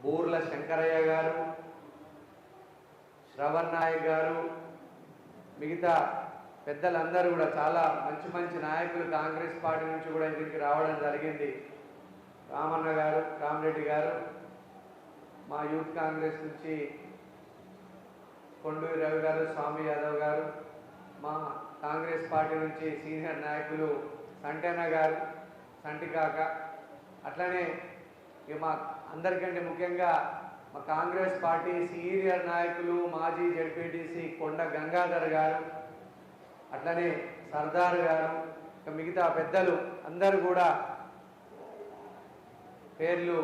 బూర్ల శంకరయ్య గారు, శ్రవణ్ నాయక్ గారు, మిగతా పెద్దలందరూ కూడా చాలా మంచి మంచి నాయకులు కాంగ్రెస్ పార్టీ నుంచి కూడా ఇక్కడికి రావడం జరిగింది. రామన్న గారు, రామరెడ్డి గారు, మా యూత్ కాంగ్రెస్ నుంచి కొండూరి రవి గారు, స్వామి యాదవ్ గారు, మా కాంగ్రెస్ పార్టీ నుంచి సీనియర్ నాయకులు సంటన్న గారు, సంటికాక, అట్లనే మా అందరికంటే ముఖ్యంగా మా కాంగ్రెస్ పార్టీ సీనియర్ నాయకులు మాజీ జడ్పీటీసీ కొండ గంగాధర్ గారు, అట్లనే సర్దార్ గారు, మిగతా పెద్దలు అందరూ కూడా పేర్లు,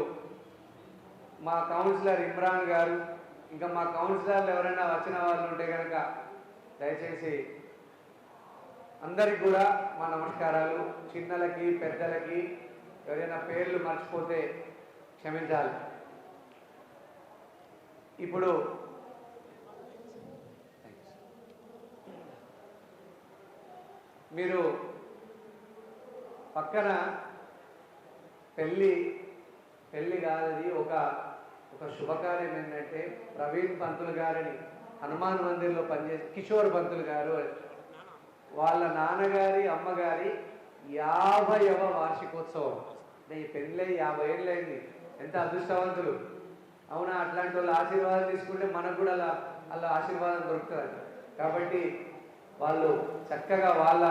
మా కౌన్సిలర్ ఇమ్రాన్ గారు, ఇంకా మా కౌన్సిలర్లు ఎవరైనా వచ్చిన వాళ్ళు ఉంటే కనుక దయచేసి అందరికి కూడా మా నమస్కారాలు. చిన్నలకి పెద్దలకి ఎవరైనా పేర్లు మర్చిపోతే క్షమించాలి. ఇప్పుడు మీరు పక్కన పెళ్ళి కాదది ఒక శుభకార్యం ఏంటంటే ప్రవీణ్ పంతులు గారిని హనుమాన్ మందిర్లో పనిచేసి కిషోర్ పంతులు గారు వాళ్ళ నాన్నగారి అమ్మగారి 50వ వార్షికోత్సవం. అంటే ఈ పెళ్ళి 50 ఏళ్ళైంది. ఎంత అదృష్టవంతులు అవునా? అట్లాంటి వాళ్ళ ఆశీర్వాదం తీసుకుంటే మనకు కూడా వాళ్ళ ఆశీర్వాదం దొరుకుతుంది. కాబట్టి వాళ్ళు చక్కగా వాళ్ళ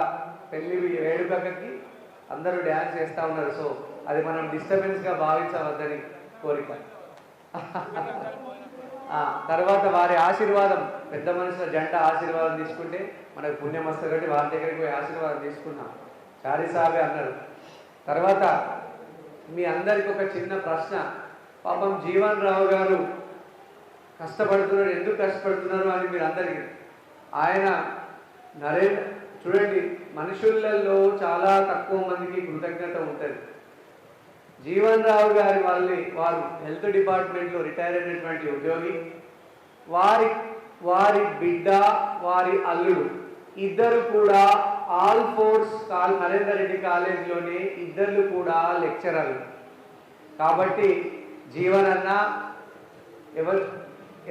పెళ్లి వేడుకకి అందరూ డ్యాన్స్ చేస్తూ ఉన్నారు. సో అది మనం డిస్టర్బెన్స్గా భావించవద్దని కోరిక. తర్వాత వారి ఆశీర్వాదం, పెద్ద మనుషుల జంట ఆశీర్వాదం తీసుకుంటే మనకు పుణ్యం వస్తుంది. కాబట్టి వారి దగ్గరికి పోయి ఆశీర్వాదం తీసుకున్నాం. చారి సాబే అన్నారు. తర్వాత మీ అందరికి ఒక చిన్న ప్రశ్న. పాపం జీవన్ రావు గారు కష్టపడుతున్నారు. ఎందుకు కష్టపడుతున్నారు అని మీరు అందరికీ ఆయన చూడండి, మనుషులలో చాలా తక్కువ మందికి కృతజ్ఞత ఉంటుంది. జీవన్ రావు గారి వారు హెల్త్ డిపార్ట్మెంట్లో రిటైర్ అయినటువంటి ఉద్యోగి. వారి బిడ్డ, వారి అల్లుడు ఇద్దరు కూడా ఆల్ ఫోర్స్ నరేందర్ రెడ్డి కాలేజీలోనే ఇద్దరు కూడా లెక్చరర్లు. కాబట్టి జీవన్ అన్న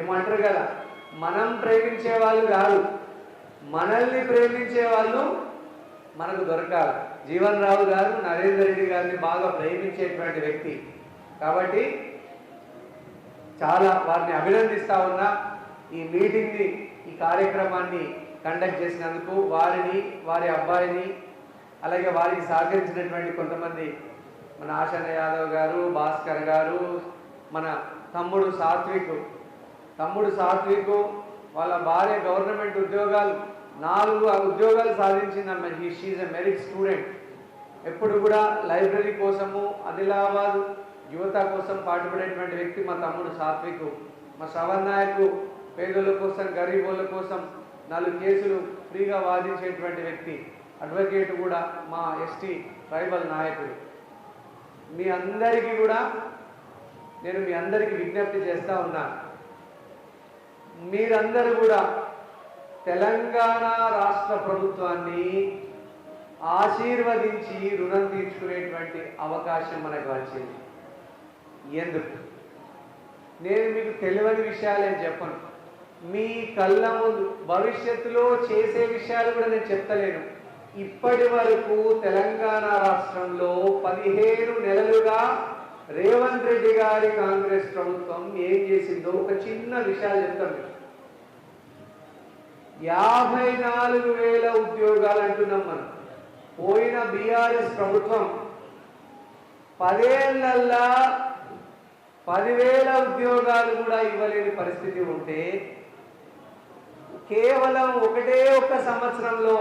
ఏమంటారు కదా, మనం ప్రేమించే వాళ్ళు కాదు, మనల్ని ప్రేమించే వాళ్ళు మనకు దొరకాలి. జీవన్ రావు గారు నరేందర్ రెడ్డి గారిని బాగా ప్రేమించేటువంటి వ్యక్తి. కాబట్టి చాలా వారిని అభినందిస్తా ఉన్నా. ఈ మీటింగ్ని, ఈ కార్యక్రమాన్ని కండక్ట్ చేసినందుకు వారిని, వారి అబ్బాయిని, అలాగే వారికి సహకరించినటువంటి కొంతమంది మన ఆశన్న యాదవ్ గారు, భాస్కర్ గారు, మన తమ్ముడు సాత్విక్ వాళ్ళ భార్య గవర్నమెంట్ ఉద్యోగాలు 4 ఉద్యోగాలు సాధించిందమ్మ. She a merit student. ఎప్పుడు కూడా లైబ్రరీ కోసము, ఆదిలాబాద్ యువత కోసం పాటుపడేటువంటి వ్యక్తి మా తమ్ముడు సాత్విక్. మా శ్రవణ్ నాయక్ పేదల కోసం, గరీబుల కోసం 4 కేసులు ఫ్రీగా వాదించేటువంటి వ్యక్తి, అడ్వకేట్ కూడా, మా ఎస్టీ ట్రైబల్ నాయకుడు. మీ అందరికీ కూడా నేను మీ అందరికీ విజ్ఞప్తి చేస్తూ ఉన్నాను. మీరందరూ కూడా తెలంగాణ రాష్ట్ర ప్రభుత్వాన్ని ఆశీర్వదించి రుణం తీర్చుకునేటువంటి అవకాశం మనకు వచ్చింది. ఎందుకు? నేను మీకు తెలియని విషయాలు ఏం చెప్పను. మీ కళ్ళ ముందు భవిష్యత్తులో చేసే విషయాలు కూడా నేను చెప్తలేను. ఇప్పటి వరకు తెలంగాణ రాష్ట్రంలో 15 నెలలుగా రేవంత్ రెడ్డి గారి కాంగ్రెస్ ప్రభుత్వం ఏం చేసిందో ఒక చిన్న విషయాలు చెప్తాను. 54,000 ఉద్యోగాలు అంటున్నాం మనం. పోయిన బీఆర్ఎస్ ప్రభుత్వం 10 ఏళ్లల్లా 10,000 ఉద్యోగాలు కూడా ఇవ్వలేని పరిస్థితి ఉంటే, కేవలం ఒక్క సంవత్సరంలో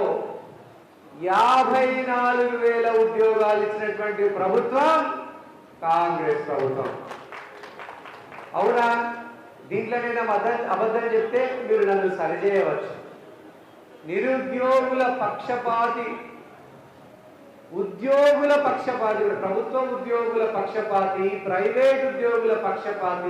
54,000 ఉద్యోగాలు ఇచ్చినటువంటి ప్రభుత్వం కాంగ్రెస్ ప్రభుత్వం. అవునా? దీంట్లో నేను అబద్ధం చెప్తే మీరు నన్ను సరిచేయవచ్చు. నిరుద్యోగుల పక్షపాతి, ప్రభుత్వ ఉద్యోగుల పక్షపాతి, ప్రైవేట్ ఉద్యోగుల పక్షపాతి